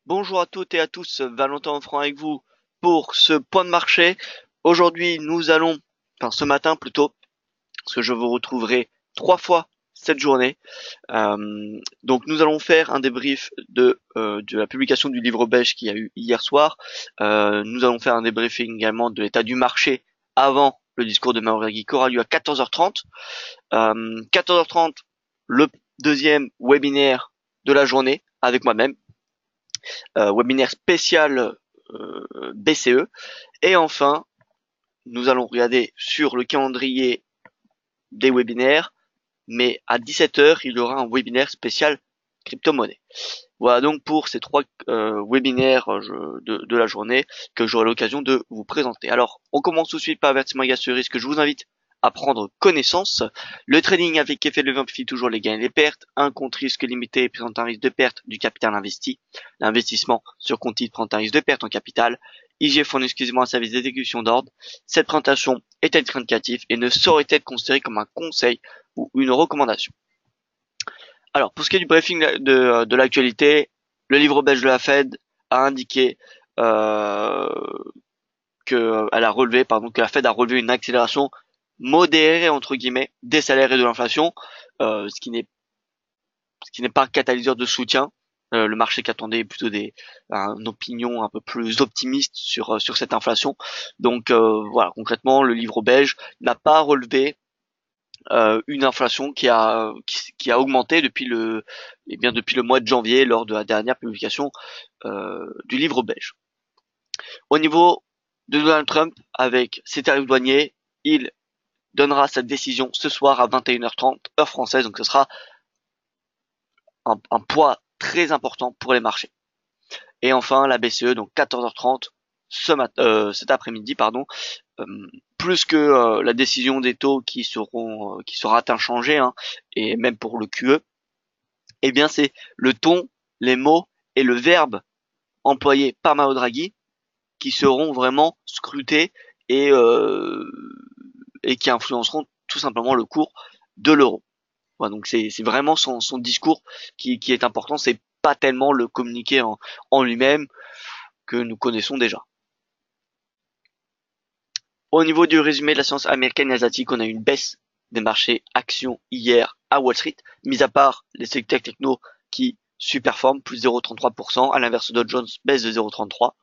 Bonjour à toutes et à tous, Valentin Offrand avec vous pour ce point de marché. Aujourd'hui, ce matin plutôt, parce que je vous retrouverai 3 fois cette journée. Donc nous allons faire un débrief de la publication du livre belge qu'il y a eu hier soir. Nous allons faire un débriefing également de l'état du marché avant le discours de Mario Draghi qui aura lieu à 14h30. 14h30, le deuxième webinaire de la journée avec moi-même. Webinaire spécial BCE. Et enfin, nous allons regarder sur le calendrier des webinaires, mais à 17h, il y aura un webinaire spécial crypto-monnaie. Voilà donc pour ces 3 webinaires de la journée que j'aurai l'occasion de vous présenter. Alors, on commence tout de suite par avertissement égale ce risque que je vous invite à prendre connaissance. Le trading avec effet de levier amplifie toujours les gains et les pertes. Un compte risque limité présente un risque de perte du capital investi. L'investissement sur compte titre présente un risque de perte en capital. IG fournit exclusivement un service d'exécution d'ordre. Cette présentation est indicative et ne saurait être considérée comme un conseil ou une recommandation. Alors, pour ce qui est du briefing de l'actualité, le livre belge de la Fed a indiqué que la Fed a relevé une accélération modérée entre guillemets des salaires et de l'inflation, ce qui n'est pas un catalyseur de soutien. Le marché qui attendait plutôt une opinion un peu plus optimiste sur cette inflation. Donc voilà, concrètement, le livre belge n'a pas relevé une inflation qui a augmenté depuis le mois de janvier lors de la dernière publication du livre belge. Au niveau de Donald Trump, avec ses tarifs douaniers, il donnera sa décision ce soir à 21h30 heure française, donc ce sera un poids très important pour les marchés. Et enfin la BCE, donc 14h30 cet après-midi, plus que la décision des taux qui sera inchangée, hein, et même pour le QE, eh bien c'est le ton, les mots et le verbe employés par Mario Draghi qui seront vraiment scrutés et, euh, et qui influenceront tout simplement le cours de l'euro. Voilà, donc c'est vraiment son discours qui est important, c'est pas tellement le communiqué en lui-même que nous connaissons déjà. Au niveau du résumé de la séance américaine et asiatique, on a eu une baisse des marchés actions hier à Wall Street, mis à part les secteurs techno qui surperforment, plus 0,33%, à l'inverse Dow Jones baisse de 0,33%.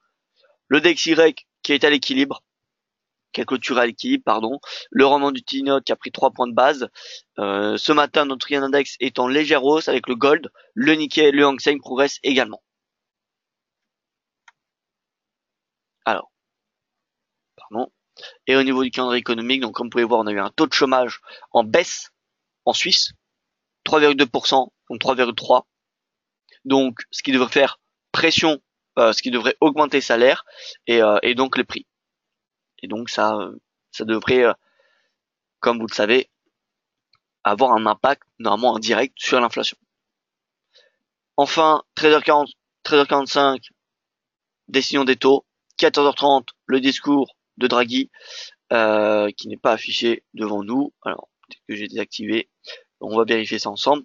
Le DXY qui est à l'équilibre, qui a clôturé à l'équilibre, pardon. Le rendement du T-Note qui a pris 3 points de base. Ce matin, notre yen index est en légère hausse avec le gold, le Nikkei, le Hang Seng progressent également. Alors, pardon. Et au niveau du calendrier économique, donc comme vous pouvez voir, on a eu un taux de chômage en baisse en Suisse, 3,2%, donc 3,3%. Donc, ce qui devrait faire pression, ce qui devrait augmenter les salaires et donc les prix. Et donc ça devrait, comme vous le savez, avoir un impact normalement indirect sur l'inflation. Enfin, 13h40, 13h45, décision des taux. 14h30, le discours de Draghi, qui n'est pas affiché devant nous. Alors, peut-être que j'ai désactivé. On va vérifier ça ensemble.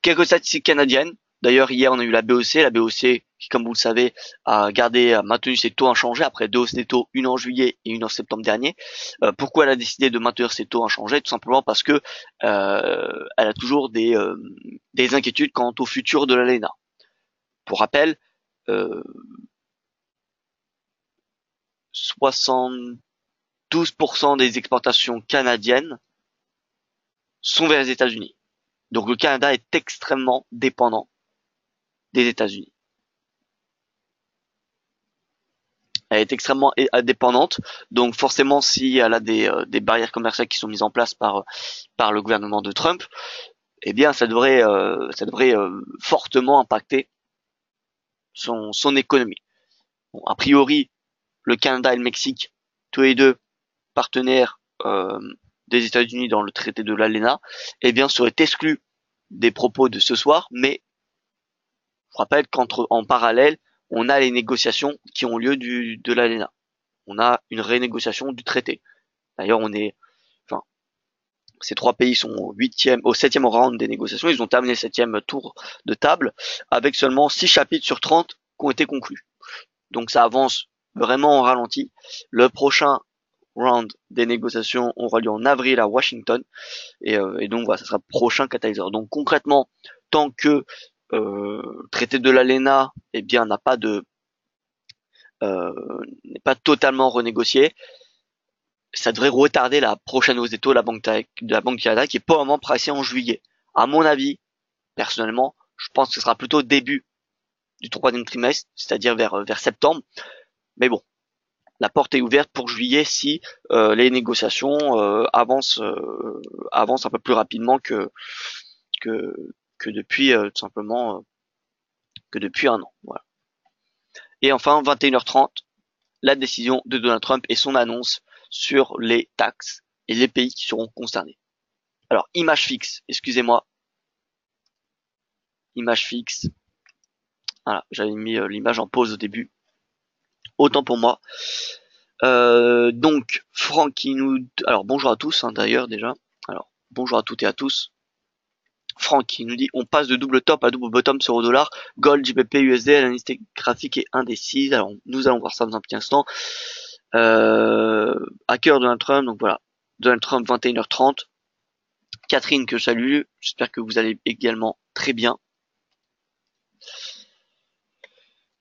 Quelques statistiques canadiennes. D'ailleurs, hier, on a eu la BOC. La BOC, qui, comme vous le savez, a maintenu ses taux inchangés après 2 hausses des taux, une en juillet et une en septembre dernier. Pourquoi elle a décidé de maintenir ses taux inchangés? Tout simplement parce que elle a toujours des inquiétudes quant au futur de l'ALENA. Pour rappel, 72% des exportations canadiennes sont vers les États-Unis. Donc le Canada est extrêmement dépendant des États-Unis. Elle est extrêmement dépendante, donc forcément si elle a des barrières commerciales qui sont mises en place par le gouvernement de Trump, eh bien ça devrait fortement impacter son économie. Bon, a priori, le Canada et le Mexique, tous les deux partenaires des États-Unis dans le traité de l'ALENA, eh bien seraient exclus des propos de ce soir, mais je rappelle qu'en parallèle, on a les négociations qui ont lieu de l'ALENA. On a une renégociation du traité. D'ailleurs, Ces trois pays sont au septième round des négociations. Ils ont terminé le septième tour de table avec seulement 6 chapitres sur 30 qui ont été conclus. Donc ça avance vraiment en ralenti. Le prochain round des négociations aura lieu en avril à Washington. Et donc voilà, ça sera le prochain catalyseur. Donc concrètement, tant que le traité de l'ALENA n'a pas n'est pas totalement renégocié, ça devrait retarder la prochaine hausse des taux de la Banque Canada qui est pas vraiment pricée en juillet. À mon avis, personnellement, je pense que ce sera plutôt début du troisième trimestre, c'est-à-dire vers septembre. Mais bon, la porte est ouverte pour juillet si les négociations avancent un peu plus rapidement que, que depuis tout simplement que depuis un an. Voilà. Et enfin, 21h30, la décision de Donald Trump et son annonce sur les taxes et les pays qui seront concernés. Alors, image fixe, excusez-moi. Image fixe. Voilà, j'avais mis l'image en pause au début. Autant pour moi. Donc, Franck qui nous... Alors, bonjour à tous, hein, d'ailleurs, déjà. Alors, bonjour à toutes et à tous. Franck qui nous dit on passe de double top à double bottom sur $, Gold, JPP, USD, l'analyse graphique est indécise. Alors nous allons voir ça dans un petit instant. Hacker Donald Trump, donc voilà. Donald Trump 21h30. Catherine que je salue, j'espère que vous allez également très bien.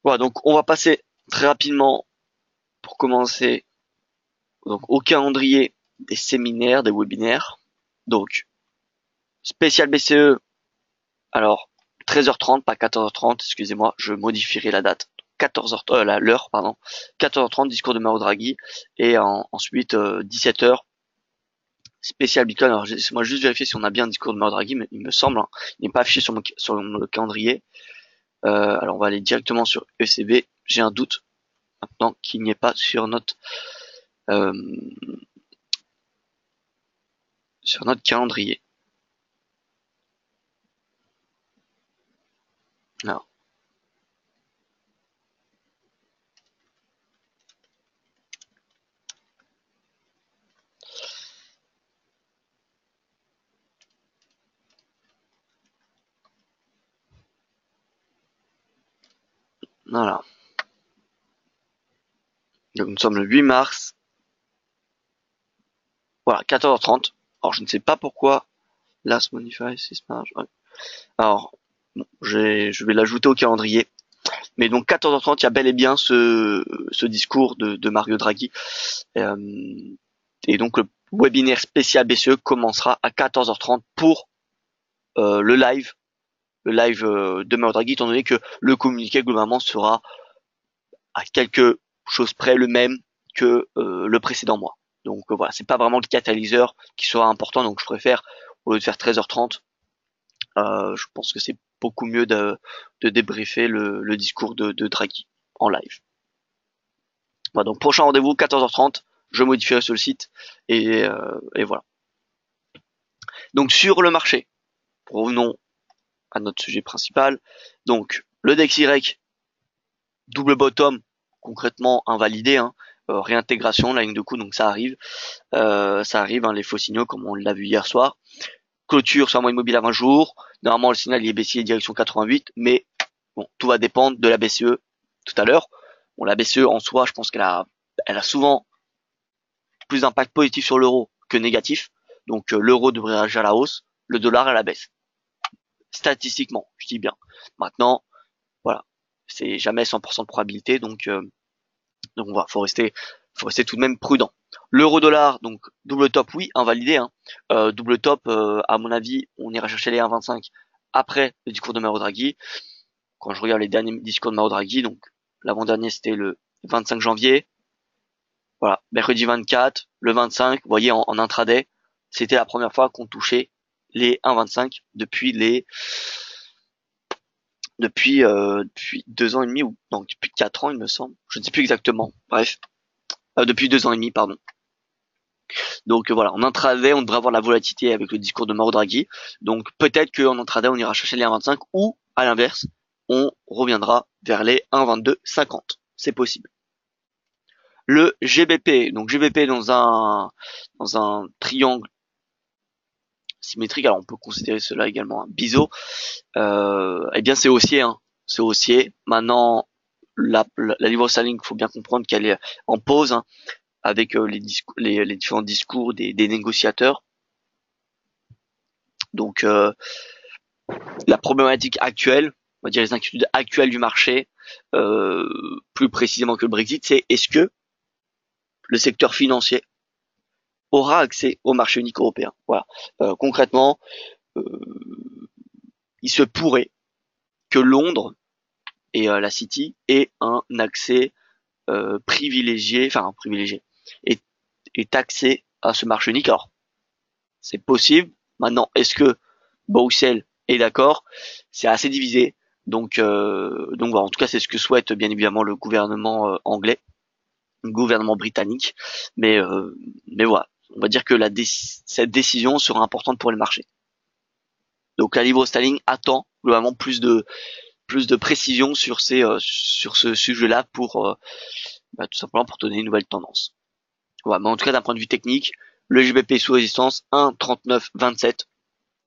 Voilà, donc on va passer très rapidement pour commencer donc au calendrier des séminaires, des webinaires. Donc spécial BCE, alors 13h30, pas 14h30, excusez-moi, je modifierai la date. 14h, l'heure, pardon. 14h30, discours de Mario Draghi. Et ensuite, 17h, spécial Bitcoin. Alors, laissez-moi juste vérifier si on a bien un discours de Mario Draghi, mais il me semble, hein, il n'est pas affiché sur le calendrier. Alors, on va aller directement sur ECB. J'ai un doute maintenant qu'il n'y ait pas sur notre calendrier. Alors, voilà. Donc, nous sommes le 8 mars. Voilà, 14h30. Alors, je ne sais pas pourquoi. Last Modify, Sysmarge. Ouais. Alors, bon, je vais l'ajouter au calendrier. Mais donc 14h30, il y a bel et bien ce discours de Mario Draghi. Et donc le webinaire spécial BCE commencera à 14h30 pour le live de Mario Draghi, étant donné que le communiqué globalement sera à quelque chose près le même que le précédent mois. Donc voilà, c'est pas vraiment le catalyseur qui sera important, donc je préfère, au lieu de faire 13h30, je pense que c'est beaucoup mieux de débriefer le discours de Draghi en live. Voilà, donc prochain rendez-vous 14h30, je modifierai sur le site et voilà. Donc sur le marché, revenons à notre sujet principal. Donc le DXY double bottom concrètement invalidé, hein, réintégration, la ligne de coup, donc ça arrive, hein, les faux signaux comme on l'a vu hier soir. Clôture sur un mois immobile à 20 jours. Normalement le signal il est baissier direction 88, mais bon, tout va dépendre de la BCE tout à l'heure. Bon, la BCE en soi, je pense qu'elle a souvent plus d'impact positif sur l'euro que négatif. Donc l'euro devrait réagir à la hausse, le dollar à la baisse. Statistiquement, je dis bien. Maintenant, voilà, c'est jamais 100% de probabilité, donc voilà, faut rester tout de même prudent. L'euro-dollar, donc double top, oui, invalidé. Hein. Double top, à mon avis, on ira chercher les 1,25 après le discours de Mario Draghi. Quand je regarde les derniers discours de Mario Draghi, donc l'avant-dernier c'était le 25 janvier. Voilà, mercredi 24, le 25, vous voyez en intraday, c'était la première fois qu'on touchait les 1,25 depuis 2 ans et demi, ou non, depuis 4 ans il me semble, je ne sais plus exactement, bref, depuis 2 ans et demi, pardon. Donc voilà, en intraday, on devrait avoir la volatilité avec le discours de Mario Draghi, donc peut-être qu'en intraday, on ira chercher les 1,25, ou à l'inverse, on reviendra vers les 1,2250, c'est possible. Le GBP, donc GBP dans un triangle symétrique, alors on peut considérer cela également un biseau, eh bien c'est haussier, hein. C'est haussier. Maintenant, la livre sterling, faut bien comprendre qu'elle est en pause, hein, avec les différents discours des négociateurs. Donc la problématique actuelle, on va dire les inquiétudes actuelles du marché, plus précisément que le Brexit, c'est est-ce que le secteur financier aura accès au marché unique européen. Voilà. Concrètement, il se pourrait que Londres et la City aient un accès privilégié, est accès à ce marché unique. Alors, c'est possible. Maintenant, est-ce que Bruxelles est d'accord? C'est assez divisé. Donc voilà. En tout cas, c'est ce que souhaite bien évidemment le gouvernement anglais, le gouvernement britannique. Mais voilà. On va dire que cette décision sera importante pour les marchés. Donc la livre sterling attend globalement plus de précision sur ce sujet-là pour tout simplement pour donner une nouvelle tendance. Voilà, mais en tout cas d'un point de vue technique, le GBP est sous résistance 1,3927.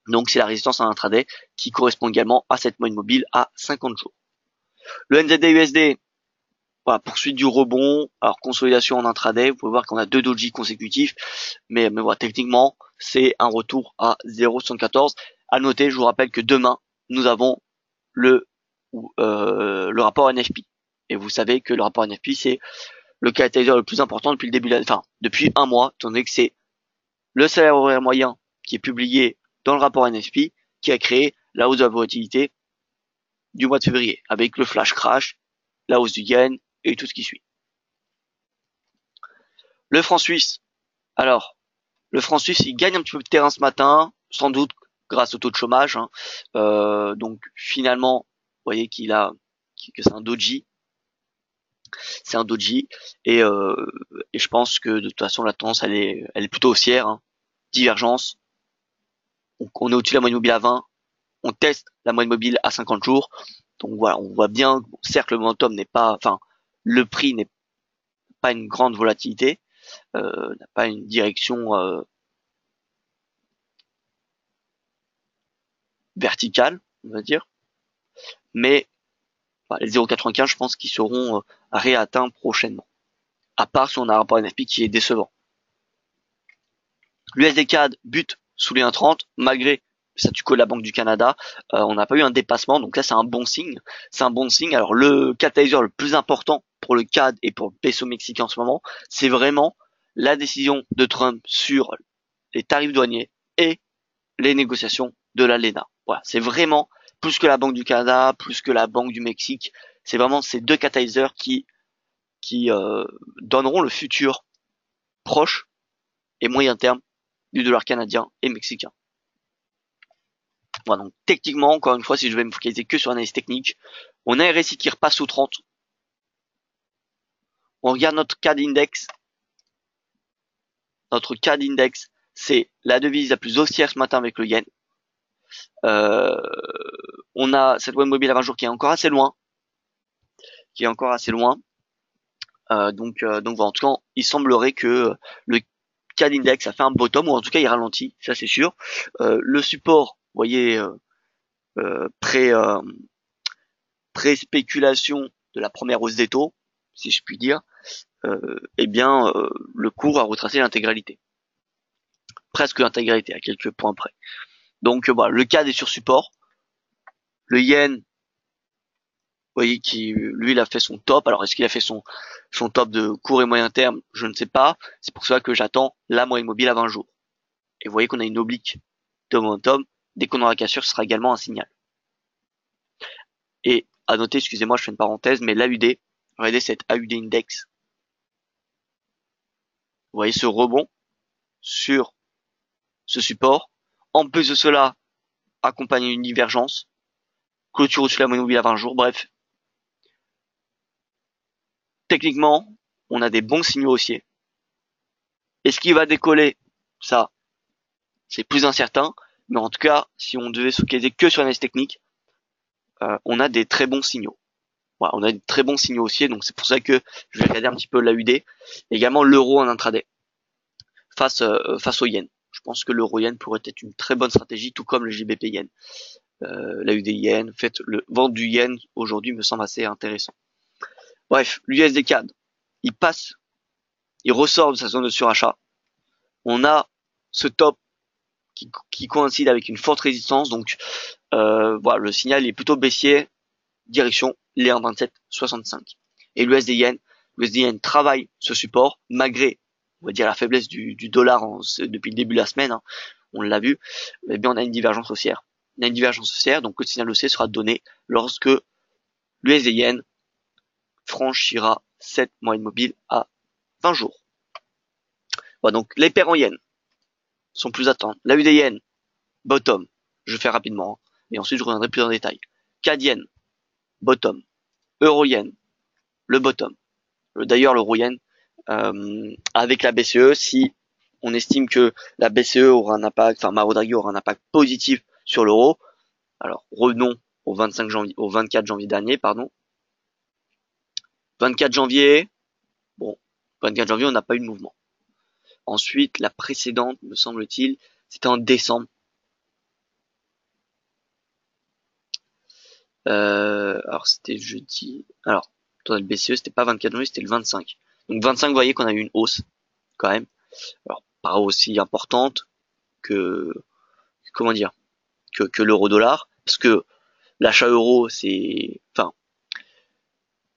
Donc c'est la résistance à intraday qui correspond également à cette moyenne mobile à 50 jours. Le NZD-USD, voilà, poursuite du rebond, alors consolidation en intraday, vous pouvez voir qu'on a 2 doji consécutifs, mais voilà, techniquement, c'est un retour à 0,74. À noter, je vous rappelle que demain, nous avons le rapport NFP. Et vous savez que le rapport NFP, c'est le catalyseur le plus important depuis le début depuis un mois, étant donné que c'est le salaire horaire moyen qui est publié dans le rapport NFP qui a créé la hausse de la volatilité du mois de février, avec le flash crash, la hausse du yen et tout ce qui suit. Le franc suisse. Alors, le franc suisse, il gagne un petit peu de terrain ce matin, sans doute grâce au taux de chômage, hein. Donc finalement, vous voyez que c'est un doji. C'est un doji et je pense que de toute façon la tendance elle est plutôt haussière, hein. Divergence. Donc on est au-dessus de la moyenne mobile à 20, on teste la moyenne mobile à 50 jours. Donc voilà, on voit bien, certes le momentum n'est pas, le prix n'est pas une grande volatilité, n'a pas une direction verticale, on va dire, mais les 0,95 je pense qu'ils seront réatteints prochainement. À part si on a un rapport NFP qui est décevant. L'USD CAD bute sous les 1,30 malgré le statu quo de la Banque du Canada. On n'a pas eu un dépassement, donc là c'est un bon signe. C'est un bon signe. Alors le catalyseur le plus important pour le CAD et pour le peso mexicain en ce moment, c'est vraiment la décision de Trump sur les tarifs douaniers et les négociations de l'ALENA. Voilà, c'est vraiment plus que la Banque du Canada, plus que la Banque du Mexique. C'est vraiment ces deux catalyseurs qui donneront le futur proche et moyen terme du dollar canadien et mexicain. Voilà, donc techniquement, encore une fois, si je vais me focaliser que sur l'analyse technique, on a un RSI qui repasse sous 30. On regarde notre CAD index. Notre CAD index, c'est la devise la plus haussière ce matin avec le yen. On a cette moyenne mobile à 20 jours qui est encore assez loin. Donc voilà, en tout cas, il semblerait que le CAD index a fait un bottom, ou en tout cas il ralentit, ça c'est sûr. Le support, vous voyez, pré-spéculation de la première hausse des taux, si je puis dire, le cours a retracé l'intégralité. Presque l'intégralité, à quelques points près. Donc voilà, le CAD est sur support. Le yen, vous voyez, lui, il a fait son top. Alors, est-ce qu'il a fait son top de court et moyen terme? Je ne sais pas. C'est pour cela que j'attends la moyenne mobile à 20 jours. Et vous voyez qu'on a une oblique de momentum. Dès qu'on aura la cassure, ce sera également un signal. Et à noter, excusez-moi, je fais une parenthèse, mais l'AUD, regardez cette AUD index. Vous voyez ce rebond sur ce support. En plus de cela, accompagné d'une divergence. Clôture au-dessus de la moyenne mobile à 20 jours. Bref. Techniquement, on a des bons signaux haussiers. Est-ce qu'il va décoller? Ça, c'est plus incertain. Mais en tout cas, si on devait se focaliser que sur l'analyse technique, on a des très bons signaux. Voilà, on a des très bons signaux haussiers. Donc c'est pour ça que je vais regarder un petit peu l'AUD. Également l'euro en intraday face au yen. Je pense que l'euro yen pourrait être une très bonne stratégie, tout comme le JBP yen. La UD yen, en fait, le vente du yen aujourd'hui me semble assez intéressant. Bref, l'USD CAD, il passe, il ressort de sa zone de surachat. On a ce top qui coïncide avec une forte résistance, donc voilà, le signal est plutôt baissier, direction les 1,2765. Et l'USD yen travaille ce support malgré, on va dire, la faiblesse du dollar depuis le début de la semaine, hein, on l'a vu. Eh bien, on a une divergence haussière. On a une divergence haussière, donc le signal haussier sera donné lorsque l'USD yen franchira cette moyenne mobile à 20 jours. Voilà, donc les paires en yen sont plus atteintes. La UD yen, bottom, je fais rapidement, hein, et ensuite je reviendrai plus en détail. CAD yen, bottom. Euro yen, le bottom. D'ailleurs, l'euro yen, avec la BCE, si on estime que la BCE aura un impact, enfin Mario Draghi aura un impact positif sur l'euro, alors revenons au 24 janvier dernier, pardon. 24 janvier, bon, 24 janvier, on n'a pas eu de mouvement. Ensuite, la précédente, me semble-t-il, c'était en décembre. Alors c'était jeudi. Alors, le BCE, c'était pas 24 janvier, c'était le 25. Donc 25, vous voyez qu'on a eu une hausse, quand même. Alors, pas aussi importante que, comment dire, que l'euro dollar. Parce que l'achat euro, c'est, enfin,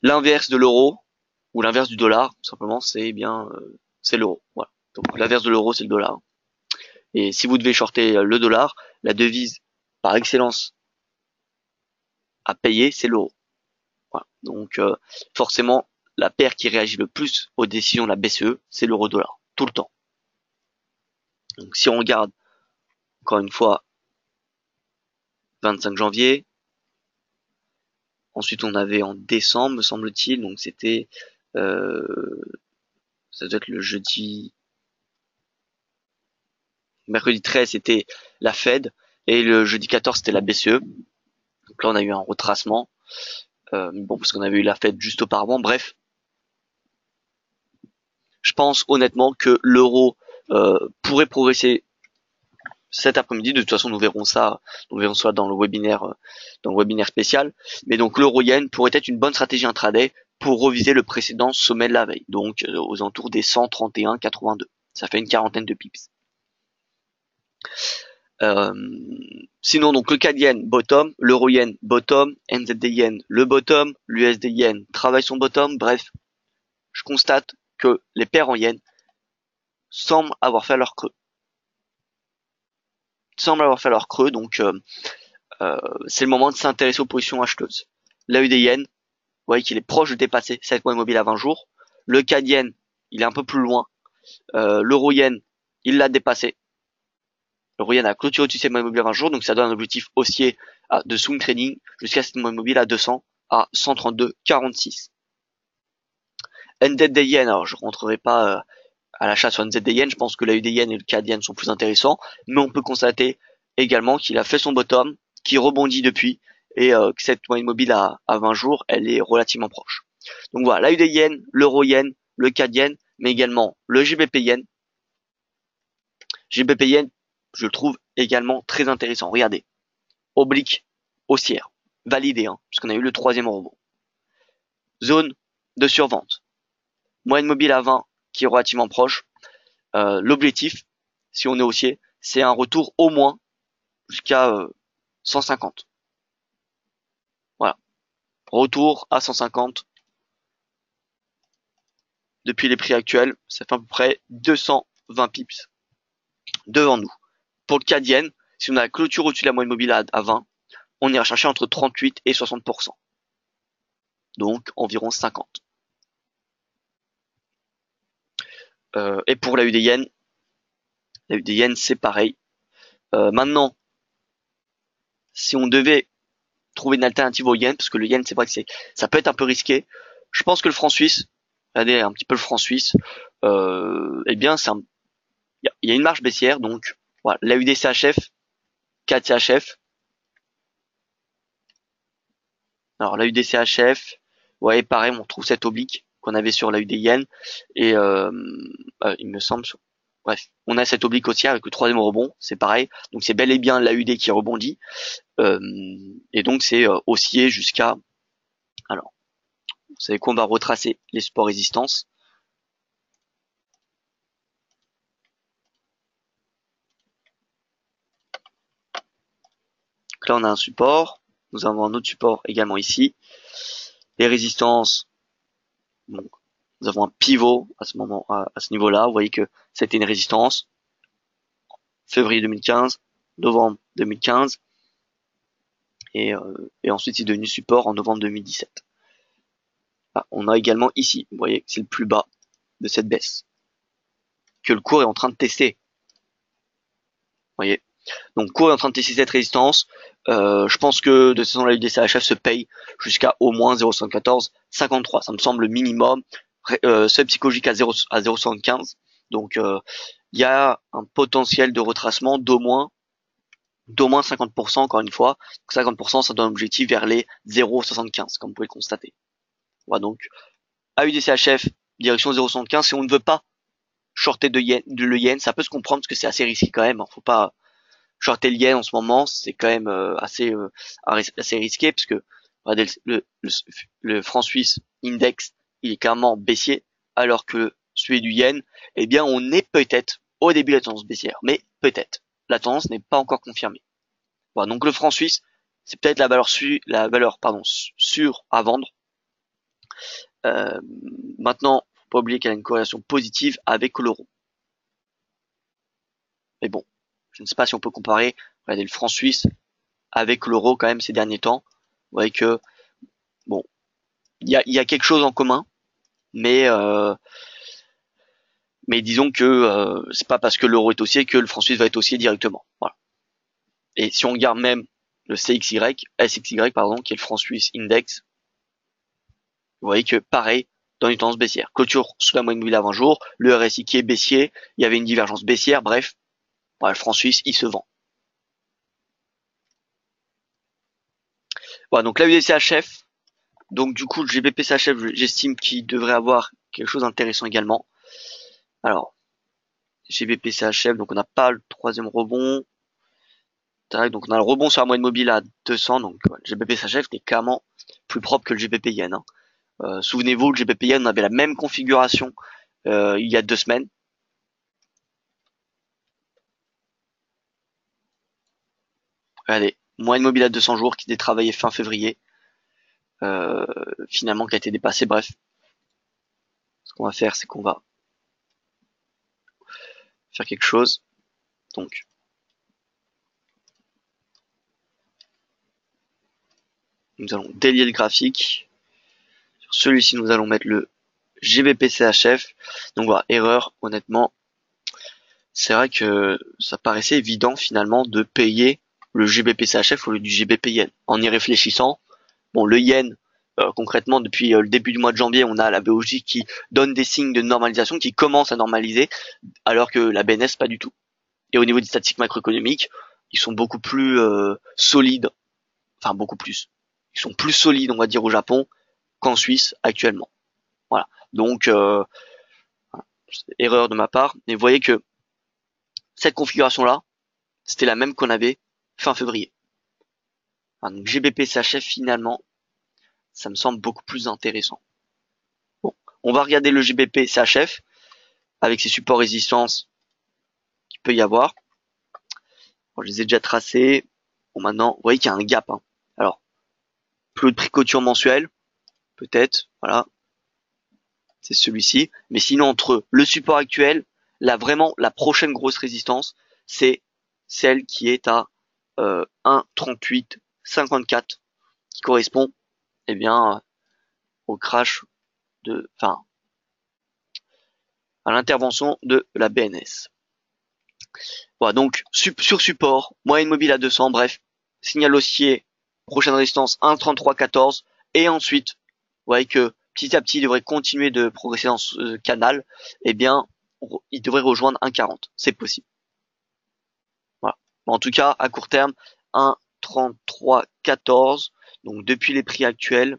l'inverse de l'euro, ou l'inverse du dollar, tout simplement, c'est bien, c'est l'euro. Voilà. Donc l'inverse de l'euro, c'est le dollar. Et si vous devez shorter le dollar, la devise par excellence à payer, c'est l'euro. Voilà. Donc forcément, la paire qui réagit le plus aux décisions de la BCE, c'est l'euro-dollar, tout le temps. Donc si on regarde, encore une fois, 25 janvier, ensuite on avait en décembre, me semble-t-il, donc c'était, ça doit être le jeudi, mercredi 13, c'était la Fed, et le jeudi 14, c'était la BCE. Donc là, on a eu un retracement. Bon, parce qu'on avait eu la Fed juste auparavant. Bref, je pense honnêtement que l'euro pourrait progresser cet après-midi. De toute façon, nous verrons ça dans le webinaire spécial. Mais donc l'euro yen pourrait être une bonne stratégie intraday pour reviser le précédent sommet de la veille, donc aux alentours des 131,82. Ça fait une quarantaine de pips. Sinon, donc le CAD yen bottom, l'euro yen bottom, NZD yen le bottom, l'USD yen travaille son bottom. Bref, je constate que les paires en yen semblent avoir fait leur creux. Donc c'est le moment de s'intéresser aux positions acheteuses. L'AUD yen, vous voyez qu'il est proche de dépasser cette moyenne mobile à 20 jours. Le CAD yen, il est un peu plus loin. L'euro yen, il l'a dépassé. L'euro yen a clôturé au-dessus de cette moyenne mobile à 20 jours, donc ça donne un objectif haussier de swing trading jusqu'à cette moyenne mobile à 200 à 132,46. NZD yen, alors je rentrerai pas à l'achat sur NZD yen, je pense que l'AUD yen et le CAD yen sont plus intéressants, mais on peut constater également qu'il a fait son bottom, qui rebondit depuis, et que cette moyenne mobile à 20 jours, elle est relativement proche. Donc voilà, l'AUD yen, l'euro yen, le CAD yen, mais également le GBP yen. GBP yen, je le trouve également très intéressant. Regardez, oblique haussière, validé, hein, puisqu'on a eu le troisième rebond. Zone de survente, moyenne mobile à 20 qui est relativement proche. L'objectif, si on est haussier, c'est un retour au moins jusqu'à 150. Voilà, retour à 150 depuis les prix actuels, ça fait à peu près 220 pips devant nous. Pour le CAD yen, si on a la clôture au-dessus de la moyenne mobile à 20, on ira chercher entre 38 et 60%. Donc environ 50. Et pour la UD yen, c'est pareil. Maintenant, si on devait trouver une alternative au yen, parce que le yen, c'est vrai que ça peut être un peu risqué, je pense que le franc suisse, regardez un petit peu le franc suisse, eh bien, il y a une marge baissière, donc voilà, la UDCHF, 4CHF. Alors la UDCHF, ouais, pareil, on trouve cette oblique qu'on avait sur la UD yen, et il me semble Bref, on a cette oblique haussière avec le troisième rebond, c'est pareil. Donc c'est bel et bien l'AUD qui rebondit. Et donc c'est haussier jusqu'à... Alors, vous savez quoi, on va retracer les supports résistance. Donc là on a un support, nous avons un autre support également ici. Les résistances, bon, nous avons un pivot à ce moment, à ce niveau-là. Vous voyez que c'était une résistance. Février 2015, novembre 2015, et ensuite c'est devenu support en novembre 2017. Là, on a également ici, vous voyez, c'est le plus bas de cette baisse que le cours est en train de tester. Vous voyez, donc le cours est en train de tester cette résistance. Je pense que de toute façon la UDCHF se paye jusqu'à au moins 0,7453. Ça me semble le minimum. Seuil psychologique à 0,75. Donc il y a un potentiel de retracement d'au moins 50%, encore une fois. 50%, ça donne un objectif vers les 0,75, comme vous pouvez le constater. Voilà, donc AUDCHF, direction 0,75. Si on ne veut pas shorter le yen, ça peut se comprendre parce que c'est assez risqué quand même. Faut pas shorter le yen en ce moment, c'est quand même assez risqué parce que regardez, le franc suisse index, il est clairement baissier, alors que celui du yen, eh bien on est peut-être au début de la tendance baissière, mais peut-être. La tendance n'est pas encore confirmée. Voilà, donc le franc suisse, c'est peut-être la valeur sûre à vendre. Maintenant, faut pas oublier qu'elle a une corrélation positive avec l'euro. Mais bon, je ne sais pas si on peut comparer, regardez, le franc suisse avec l'euro quand même ces derniers temps. Vous voyez que bon, il y a quelque chose en commun, mais disons que c'est pas parce que l'euro est haussier que le franc suisse va être haussier directement. Voilà. Et si on regarde même le SXY pardon, qui est le franc suisse index, vous voyez que pareil, dans une tendance baissière. Clôture sous la moyenne mobile à 20 jours, le RSI qui est baissier, il y avait une divergence baissière, bref, voilà, le franc suisse, il se vend. Voilà, donc la UDCHF, donc du coup le GBP-CHF, j'estime qu'il devrait avoir quelque chose d'intéressant également. Alors, GBP-CHF, donc on n'a pas le troisième rebond. Donc on a le rebond sur la moyenne mobile à 200, donc le GBP-CHF est clairement plus propre que le GBP-Yen. Souvenez-vous, le GBP-Yen, on avait la même configuration il y a 2 semaines. Regardez, moyenne mobile à 200 jours qui était travaillée fin février, finalement qui a été dépassée. Bref, ce qu'on va faire, c'est qu'on va faire quelque chose. Donc, nous allons délier le graphique. Sur celui-ci, nous allons mettre le GBP-CHF. Donc voilà, erreur, honnêtement. C'est vrai que ça paraissait évident finalement de payer le GBP-CHF au lieu du GBP-Yen. En y réfléchissant, bon, le yen, concrètement, depuis le début du mois de janvier, on a la BOJ qui donne des signes de normalisation, qui commence à normaliser, alors que la BNS, pas du tout. Et au niveau des statistiques macroéconomiques, ils sont beaucoup plus solides, enfin beaucoup plus. Ils sont plus solides, on va dire, au Japon qu'en Suisse actuellement. Voilà. Donc, erreur de ma part. Mais vous voyez que cette configuration-là, c'était la même qu'on avait fin février. Donc GBP-CHF, finalement, ça me semble beaucoup plus intéressant. Bon, on va regarder le GBP-CHF avec ses supports résistances qu'il peut y avoir. Bon, je les ai déjà tracés. Bon, maintenant, vous voyez qu'il y a un gap. Alors, plus de prix couture mensuel, peut-être, voilà. C'est celui-ci. Mais sinon, entre le support actuel, là, vraiment, la prochaine grosse résistance, c'est celle qui est à 1,3854, qui correspond, eh bien, au crash à l'intervention de la BNS. Voilà, donc sur support, moyenne mobile à 200, bref, signal haussier, prochaine résistance 1,3314, et ensuite, vous voyez que petit à petit, il devrait continuer de progresser dans ce canal, eh bien, il devrait rejoindre 1,40, c'est possible. Voilà. En tout cas, à court terme, 1,3314, donc depuis les prix actuels,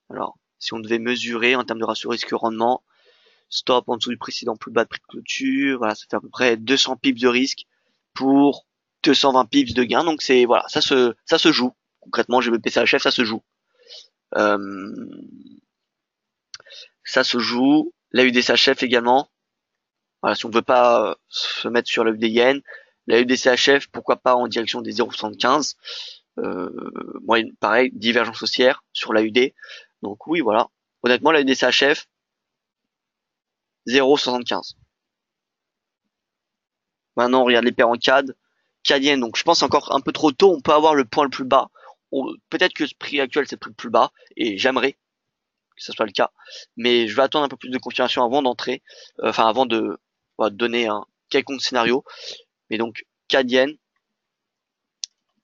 alors, si on devait mesurer en termes de ratio risque-rendement, stop en dessous du précédent plus bas de prix de clôture. Voilà, ça fait à peu près 200 pips de risque pour 220 pips de gain. Donc c'est voilà, ça se joue. Concrètement, GBP-CHF, ça se joue. Euh, ça se joue. La UD-CHF également. Voilà, si on veut pas se mettre sur la UD yen, la UD-CHF, pourquoi pas en direction des 0,75. Moi, pareil, divergence haussière sur la UD. Donc oui, voilà. Honnêtement, la UD-CHF, 0,75. Maintenant, on regarde les paires en CAD. CAD-yen, donc je pense encore un peu trop tôt. On peut avoir le point le plus bas. Peut-être que ce prix actuel, c'est le prix le plus bas. Et j'aimerais que ce soit le cas. Mais je vais attendre un peu plus de confirmation avant d'entrer. Enfin, avant de voilà, donner un quelconque scénario. Mais donc, CAD-yen,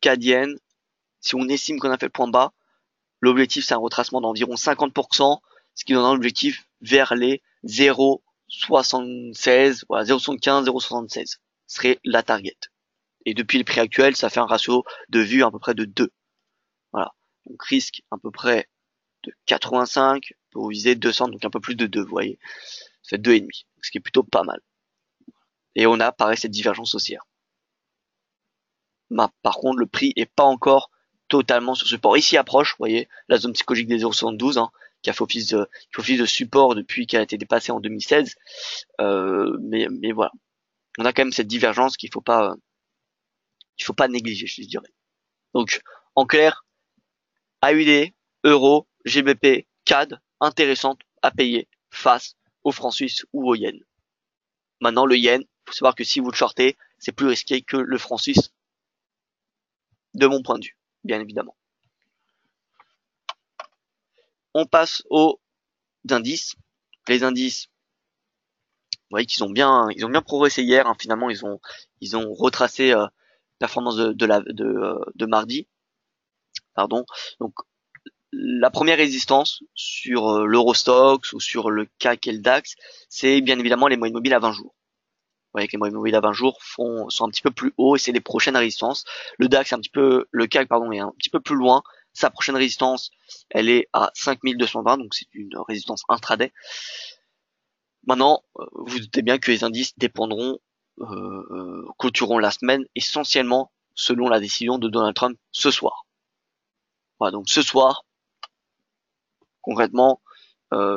CAD-yen, si on estime qu'on a fait le point bas, l'objectif c'est un retracement d'environ 50%, ce qui donne un objectif vers les 0,76, voilà, 0,75, 0,76 serait la target. Et depuis le prix actuel, ça fait un ratio de vue à peu près de 2. Voilà. Donc risque à peu près de 85 pour viser 200, donc un peu plus de 2, vous voyez. Ça fait 2,5, ce qui est plutôt pas mal. Et on a pareil cette divergence haussière. Par contre, le prix est pas encore totalement sur support. Ici approche, vous voyez, la zone psychologique des 0,72, hein, qui a fait office de support depuis qu'elle a été dépassée en 2016. Mais voilà, on a quand même cette divergence qu'il faut pas négliger, je dirais. Donc, en clair, AUD, euro, GBP, CAD, intéressante à payer face au franc suisse ou au yen. Maintenant, le yen, faut savoir que si vous le shortez, c'est plus risqué que le franc suisse, de mon point de vue, bien évidemment. On passe aux indices. Les indices, vous voyez qu'ils ont bien progressé hier. Hein, finalement, ils ont retracé performance de mardi. Pardon. Donc la première résistance sur l'Eurostoxx ou sur le CAC et le DAX, c'est bien évidemment les moyennes mobiles à 20 jours. Vous voyez que les moyennes mobiles à 20 jours sont un petit peu plus hauts et c'est les prochaines résistances. Le DAX le CAC pardon est un petit peu plus loin. Sa prochaine résistance, elle est à 5220, donc c'est une résistance intraday. Maintenant, vous doutez bien que les indices dépendront, clôtureront la semaine essentiellement selon la décision de Donald Trump ce soir. Voilà, donc ce soir, concrètement,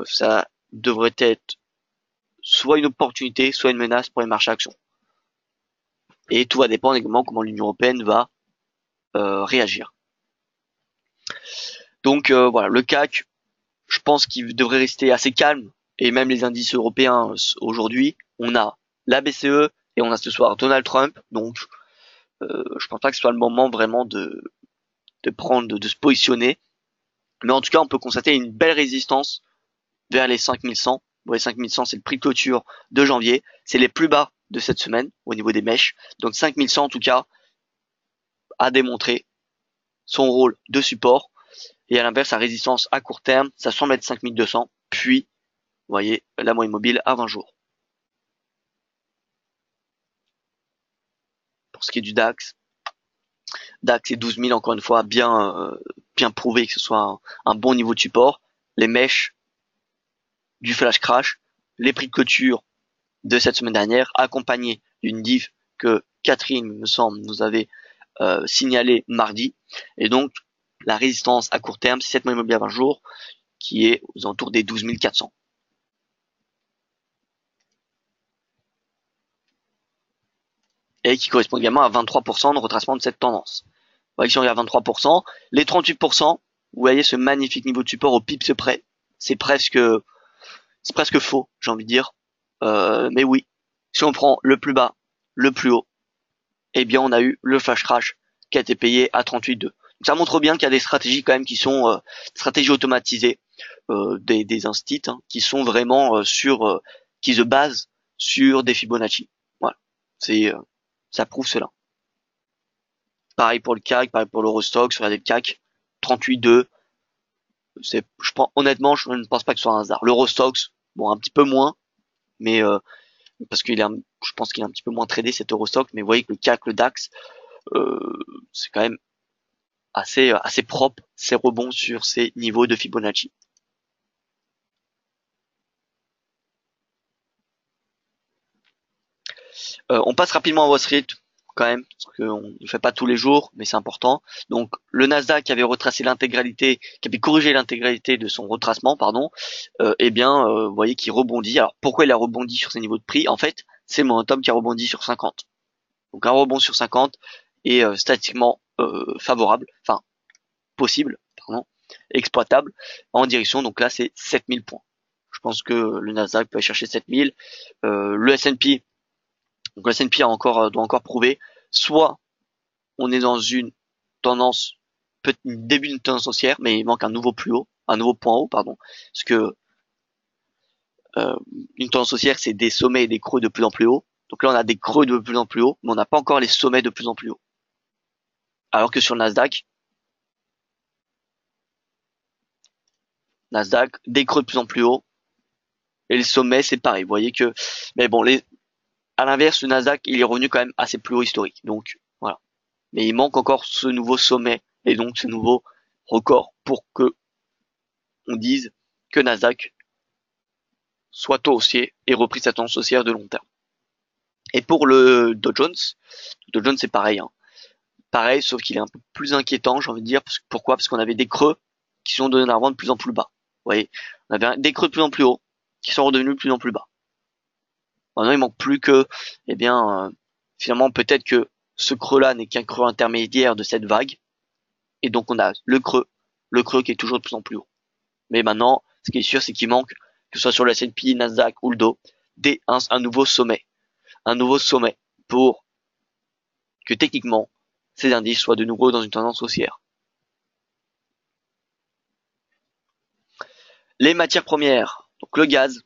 ça devrait être soit une opportunité, soit une menace pour les marchés actions. Et tout va dépendre également comment l'Union européenne va réagir. Donc voilà, le CAC, je pense qu'il devrait rester assez calme, et même les indices européens aujourd'hui, on a la BCE et on a ce soir Donald Trump, donc je pense pas que ce soit le moment vraiment de se positionner. Mais en tout cas, on peut constater une belle résistance vers les 5100. Bon, les 5100, c'est le prix de clôture de janvier. C'est les plus bas de cette semaine au niveau des mèches. Donc 5100 en tout cas a démontré son rôle de support. Et à l'inverse, sa résistance à court terme, ça semble être 5200. Puis, vous voyez, la moyenne mobile à 20 jours. Pour ce qui est du DAX, DAX et 12 000 encore une fois bien prouvé que ce soit un bon niveau de support. Les mèches du flash crash, les prix de clôture de cette semaine dernière, accompagnés d'une div que Catherine, me semble, nous avait signalé mardi. Et donc, la résistance à court terme, c'est cette moyenne mobile à 20 jours qui est aux alentours des 12 400. Et qui correspond également à 23% de retracement de cette tendance. Vous voyez que si on regarde 23%, les 38%, vous voyez ce magnifique niveau de support au pips près. C'est presque faux, j'ai envie de dire. Mais oui, si on prend le plus bas, le plus haut, eh bien on a eu le flash crash qui a été payé à 38,2. Ça montre bien qu'il y a des stratégies quand même qui sont stratégies automatisées des instits hein, qui sont vraiment qui se basent sur des Fibonacci. Voilà, ça prouve cela. Pareil pour le CAC, pareil pour l'Eurostoxx, regardez le CAC, 38,2. Honnêtement, je ne pense pas que ce soit un hasard. L'Eurostoxx, bon, un petit peu moins, mais parce je pense qu'il est un petit peu moins tradé cet Eurostoxx, mais vous voyez que le CAC, le DAX, c'est quand même assez propre, ces rebonds sur ces niveaux de Fibonacci. On passe rapidement à Wall Street quand même, parce qu'on ne le fait pas tous les jours, mais c'est important. Donc le Nasdaq avait retracé l'intégralité, qui avait corrigé l'intégralité de son retracement, pardon, vous voyez qu'il rebondit. Alors pourquoi il a rebondi sur ces niveaux de prix? En fait, c'est le momentum qui a rebondi sur 50. Donc un rebond sur 50 est statistiquement favorable, enfin possible, pardon, exploitable en direction. Donc là, c'est 7000 points. Je pense que le Nasdaq peut aller chercher 7000. Le S&P, donc le S&P doit encore prouver. Soit on est dans une tendance, début d'une tendance haussière, mais il manque un nouveau plus haut, un nouveau point haut, pardon, parce que une tendance haussière, c'est des sommets et des creux de plus en plus haut. Donc là, on a des creux de plus en plus haut, mais on n'a pas encore les sommets de plus en plus haut. Alors que sur le Nasdaq, des creux de plus en plus haut, et les sommets, c'est pareil. Vous voyez que, mais bon, à l'inverse, le Nasdaq, il est revenu quand même assez plus haut historique. Donc, voilà. Mais il manque encore ce nouveau sommet, et donc ce nouveau record pour que on dise que Nasdaq soit taux haussier et repris sa tendance haussière de long terme. Et pour le Dow Jones c'est pareil. Hein. Pareil, sauf qu'il est un peu plus inquiétant, j'ai envie de dire. Pourquoi? Parce qu'on avait des creux qui sont donnés de plus en plus bas. Vous voyez, on avait des creux de plus en plus hauts qui sont redevenus de plus en plus bas. Maintenant, il manque plus que, finalement, peut-être que ce creux-là n'est qu'un creux intermédiaire de cette vague. Et donc, on a le creux qui est toujours de plus en plus haut. Mais maintenant, ce qui est sûr, c'est qu'il manque, que ce soit sur le S&P, Nasdaq ou le Dow, un nouveau sommet. Un nouveau sommet pour que techniquement, ces indices soient de nouveau dans une tendance haussière. Les matières premières, donc le gaz,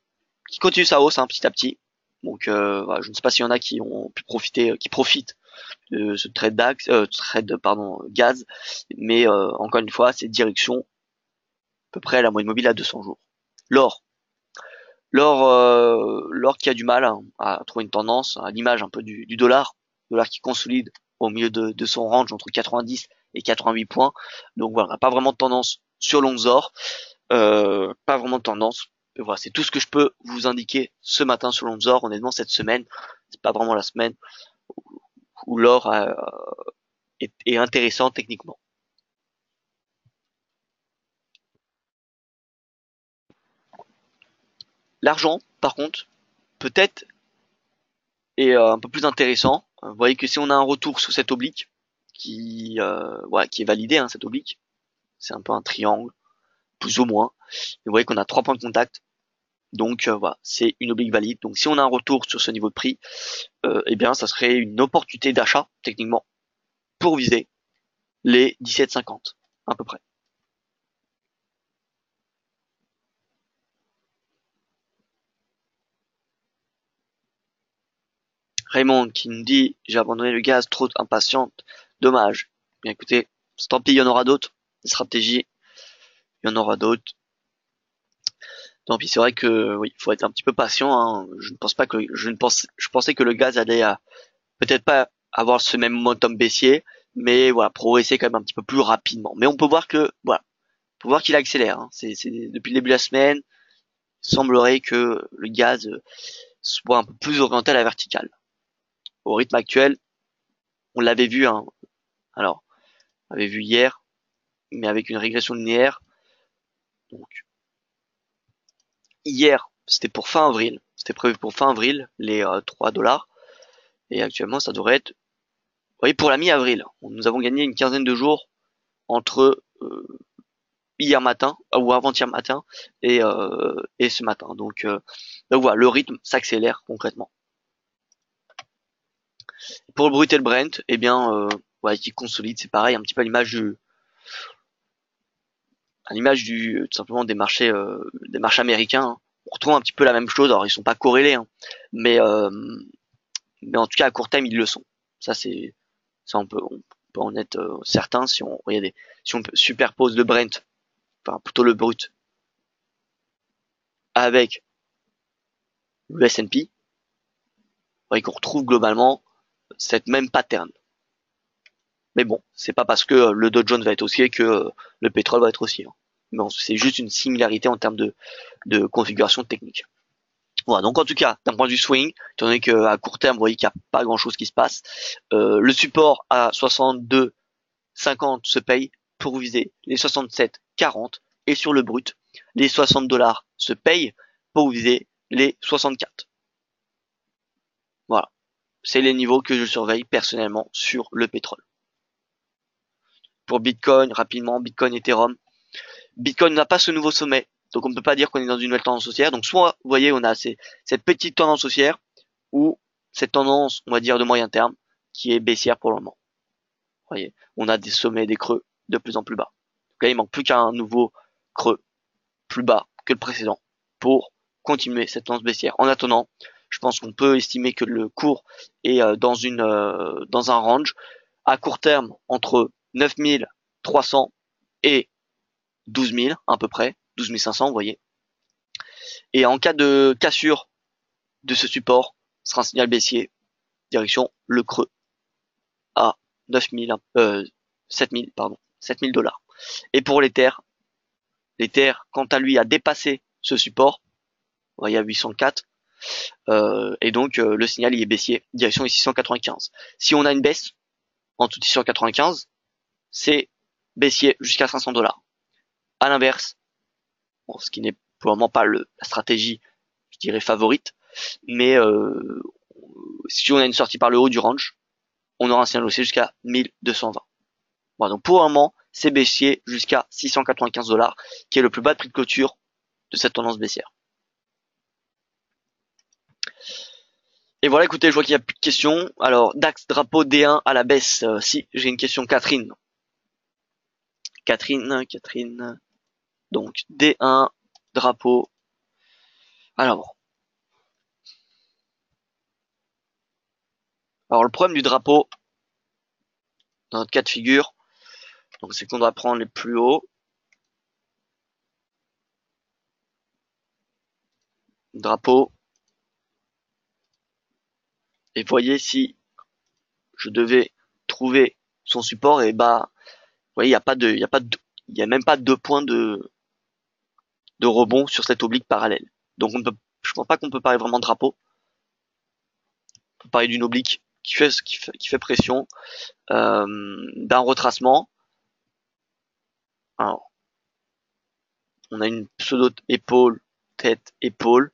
qui continue sa hausse petit à petit. Donc voilà, je ne sais pas s'il y en a qui ont pu profiter, qui profitent de ce gaz, mais encore une fois, c'est direction à peu près la moyenne mobile à 200 jours. L'or, l'or qui a du mal à trouver une tendance, à l'image un peu du dollar qui consolide au milieu de son range entre 90 et 88 points. Donc voilà, pas vraiment de tendance sur l'once pas vraiment de tendance. Et voilà, c'est tout ce que je peux vous indiquer ce matin sur l'once. Honnêtement, cette semaine, c'est pas vraiment la semaine où l'or est intéressant techniquement. L'argent, par contre, peut-être est un peu plus intéressant. Vous voyez que si on a un retour sur cette oblique, qui est validé, hein, cette oblique, c'est un peu un triangle, plus ou moins. Et vous voyez qu'on a 3 points de contact. Donc voilà, c'est une oblique valide. Donc si on a un retour sur ce niveau de prix, ça serait une opportunité d'achat, techniquement, pour viser les 17,50 à peu près. Raymond qui nous dit j'ai abandonné le gaz, trop impatiente, dommage. Bien écoutez, tant pis, il y en aura d'autres. Des stratégies, il y en aura d'autres. Tant pis, c'est vrai que oui, il faut être un petit peu patient. Hein. Je pensais que le gaz allait peut-être pas avoir ce même momentum baissier, mais voilà, progresser quand même un petit peu plus rapidement. Mais on peut voir que voilà, on peut voir qu'il accélère. Hein. C'est depuis le début de la semaine, il semblerait que le gaz soit un peu plus orienté à la verticale. Au rythme actuel, on l'avait vu, hein. Alors, on l'avait vu hier, mais avec une régression linéaire. Donc, hier, c'était pour fin avril. C'était prévu pour fin avril, les 3 $. Et actuellement, ça devrait être, vous voyez, pour la mi-avril. Nous avons gagné une quinzaine de jours entre hier matin ou avant-hier matin et ce matin. Donc voilà, le rythme s'accélère concrètement. Pour le brut et le Brent, qui consolide, c'est pareil, un petit peu à l'image tout simplement des marchés américains. Hein. On retrouve un petit peu la même chose. Alors ils sont pas corrélés, hein, mais en tout cas à court terme ils le sont. Ça on peut en être certain si on superpose le Brent, enfin plutôt le brut, avec le S&P, vous voyez qu'on retrouve globalement cette même pattern. Mais bon, c'est pas parce que le Dow Jones va être haussier que le pétrole va être haussier. Hein. Mais c'est juste une similarité en termes de configuration technique. Voilà, donc en tout cas, d'un point de vue swing, étant donné qu'à court terme, vous voyez qu'il n'y a pas grand-chose qui se passe, le support à 62,50 se paye pour viser les 67,40 et sur le brut, les 60 dollars se payent pour viser les 64. Voilà, c'est les niveaux que je surveille personnellement sur le pétrole. Pour Bitcoin, rapidement, Bitcoin, Ethereum. Bitcoin n'a pas ce nouveau sommet, donc on ne peut pas dire qu'on est dans une nouvelle tendance haussière. Donc soit, vous voyez, on a cette petite tendance haussière ou cette tendance, on va dire, de moyen terme qui est baissière pour le moment. Vous voyez, on a des sommets, des creux de plus en plus bas. Donc là, il manque plus qu'un nouveau creux plus bas que le précédent pour continuer cette tendance baissière. En attendant, je pense qu'on peut estimer que le cours est dans un range à court terme entre 9300 et 12 000 à peu près, 12 500 vous voyez. Et en cas de cassure de ce support, ce sera un signal baissier direction le creux à 7 000 dollars. Et pour l'Ether, quant à lui a dépassé ce support, vous voyez à 804, et donc le signal il est baissier direction les 695. Si on a une baisse en dessous de 695, c'est baissier jusqu'à 500 dollars. À l'inverse, bon, ce qui n'est pour le moment pas la stratégie, je dirais favorite, mais si on a une sortie par le haut du range, on aura un signal haussier jusqu'à 1220. Voilà, donc pour le moment, c'est baissier jusqu'à 695 dollars, qui est le plus bas de prix de clôture de cette tendance baissière. Et voilà, écoutez, je vois qu'il n'y a plus de questions. Alors, DAX, drapeau D1 à la baisse. Si, j'ai une question, Catherine. Catherine. Donc, D1, drapeau. Alors, le problème du drapeau, dans notre cas de figure, donc c'est qu'on doit prendre les plus hauts. Drapeau. Et voyez si je devais trouver son support, et bah, vous voyez, il y a même pas 2 points de rebond sur cette oblique parallèle. Donc je pense pas qu'on peut parler vraiment de drapeau. On peut parler d'une oblique qui fait pression, d'un retracement. Alors, on a une pseudo épaule, tête, épaule.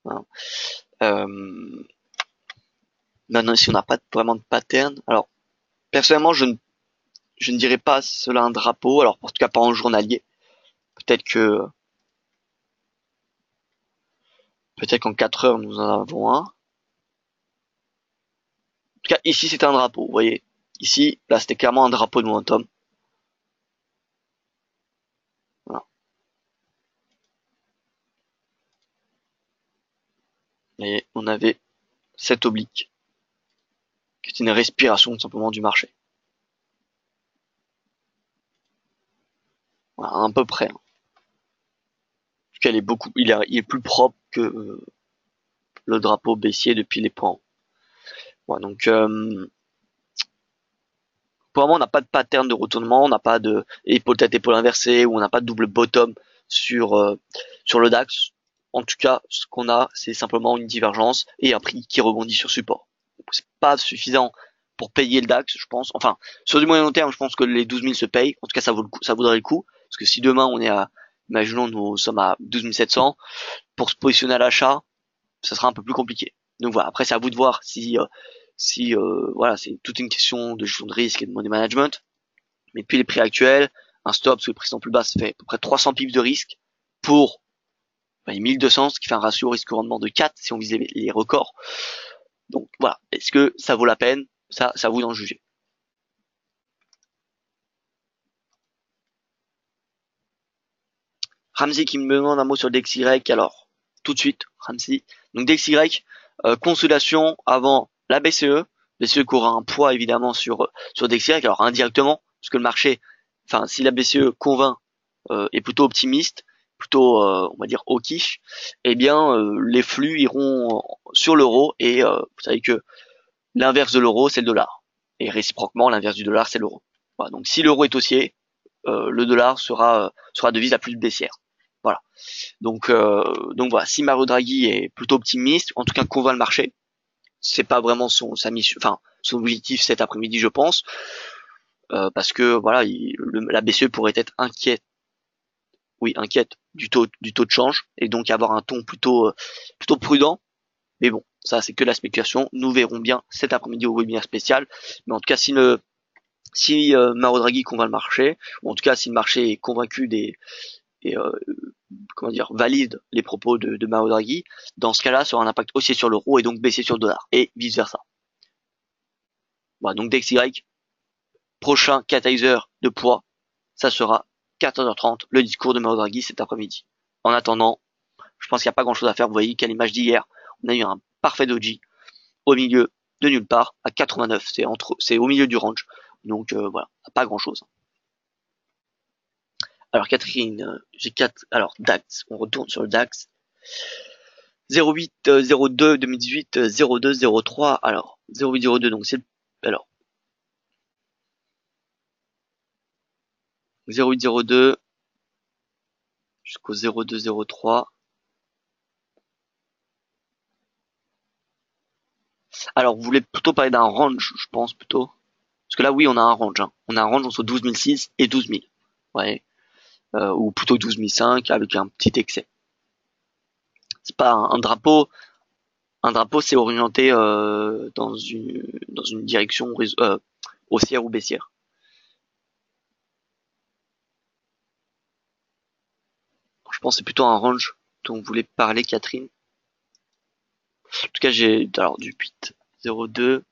Hein. Maintenant, ici, on n'a pas vraiment de pattern. Alors, personnellement, je ne dirais pas cela un drapeau. Alors, en tout cas, pas en journalier. Peut-être qu'en 4 heures, nous en avons un. En tout cas, ici, c'était un drapeau. Vous voyez, ici, là, c'était clairement un drapeau de momentum. Voilà. Et on avait cette oblique, qui est une respiration tout simplement du marché. Voilà, à peu près. Hein. Il est plus propre que le drapeau baissier depuis les points. Voilà, donc pour le moment, on n'a pas de pattern de retournement, on n'a pas de épaule tête épaule inversée, ou on n'a pas de double bottom sur le DAX. En tout cas, ce qu'on a, c'est simplement une divergence et un prix qui rebondit sur support. C'est pas suffisant pour payer le DAX, je pense. Enfin, sur du moyen long terme, je pense que les 12 000 se payent. En tout cas, ça vaudrait le coup. Parce que si demain on est imaginons nous sommes à 12 700, pour se positionner à l'achat, ça sera un peu plus compliqué. Donc voilà. Après, c'est à vous de voir si voilà, c'est toute une question de gestion de risque et de money management. Mais depuis les prix actuels, un stop sous les pressions plus basses fait à peu près 300 pips de risque pour 1200, ce qui fait un ratio risque-rendement de 4 si on visait les records. Donc voilà, est-ce que ça vaut la peine? Ça à vous d'en juger. Ramsey qui me demande un mot sur DXY. Alors, tout de suite, Ramsey. Donc DXY, consolidation avant la BCE. BCE qui aura un poids évidemment sur DXY. Alors indirectement, parce que le marché, enfin si la BCE convainc, est plutôt optimiste, plutôt on va dire hawkish, eh bien les flux iront sur l'euro et vous savez que l'inverse de l'euro c'est le dollar. Et réciproquement, l'inverse du dollar c'est l'euro. Voilà, donc si l'euro est haussier, le dollar sera devise la plus baissière. Voilà. Donc voilà, si Mario Draghi est plutôt optimiste, en tout cas convainc le marché, c'est pas vraiment sa mission, enfin son objectif cet après-midi, je pense, parce que voilà, la BCE pourrait être inquiète du taux de change et donc avoir un ton plutôt prudent. Mais bon, ça c'est que la spéculation. Nous verrons bien cet après-midi au webinaire spécial. Mais en tout cas, si Mario Draghi convainc le marché, ou en tout cas si le marché est convaincu et valide les propos de Mario Draghi, dans ce cas-là, ça aura un impact aussi sur l'euro et donc baisser sur le dollar et vice versa. Voilà, donc DXY, prochain catalyseur de poids, ça sera 14h30, le discours de Mario Draghi cet après-midi. En attendant, je pense qu'il n'y a pas grand chose à faire. Vous voyez qu'à l'image d'hier, on a eu un parfait doji au milieu de nulle part à 89. C'est au milieu du range. Donc voilà, pas grand chose. Alors Catherine, alors DAX, on retourne sur le DAX. 08 02 2018 02 03. Alors 08 02, donc c'est alors 08 02 jusqu'au 02 03. Alors vous voulez plutôt parler d'un range, je pense plutôt. Parce que là oui, on a un range. Hein. On a un range entre 12 006 et 12 000. Ouais. Ou plutôt 12 005 avec un petit excès. C'est pas un drapeau. Un drapeau, c'est orienté dans une direction haussière ou baissière. Je pense que c'est plutôt un range dont vous voulez parler, Catherine. En tout cas, j'ai alors du 8 02.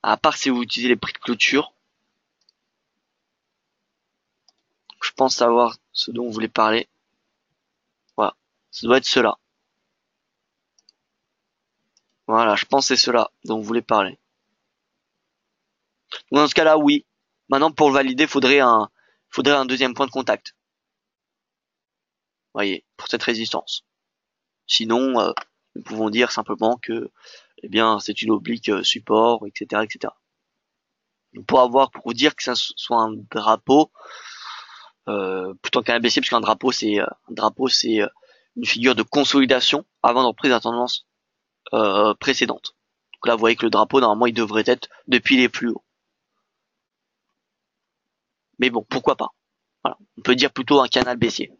À part si vous utilisez les prix de clôture, je pense savoir ce dont vous voulez parler. Voilà, ça doit être cela. Voilà, je pense que c'est cela dont vous voulez parler. Donc dans ce cas-là, oui. Maintenant, pour le valider, faudrait un deuxième point de contact. Voyez, pour cette résistance. Sinon, nous pouvons dire simplement que, eh bien, c'est une oblique support, etc., etc. Donc, pour dire que ça soit un drapeau, plutôt qu'un baissier, parce qu'un drapeau, c'est une figure de consolidation avant de reprise de la tendance précédente. Donc là, vous voyez que le drapeau, normalement, il devrait être depuis les plus hauts. Mais bon, pourquoi pas. Voilà. On peut dire plutôt un canal baissier.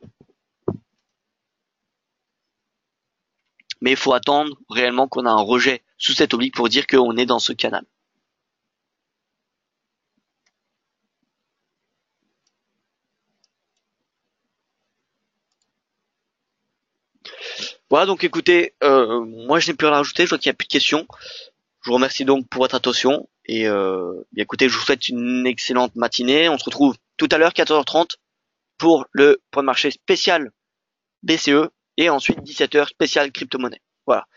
Mais il faut attendre réellement qu'on a un rejet sous cette oblique pour dire qu'on est dans ce canal. Voilà, donc écoutez, moi je n'ai plus rien à rajouter, je vois qu'il n'y a plus de questions. Je vous remercie donc pour votre attention et bien écoutez, je vous souhaite une excellente matinée. On se retrouve tout à l'heure 14h30 pour le point de marché spécial BCE et ensuite 17h spécial crypto-monnaie. Voilà.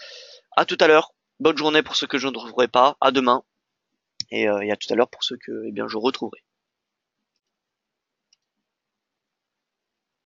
À tout à l'heure. Bonne journée pour ceux que je ne retrouverai pas. À demain. Et à tout à l'heure pour ceux que je retrouverai.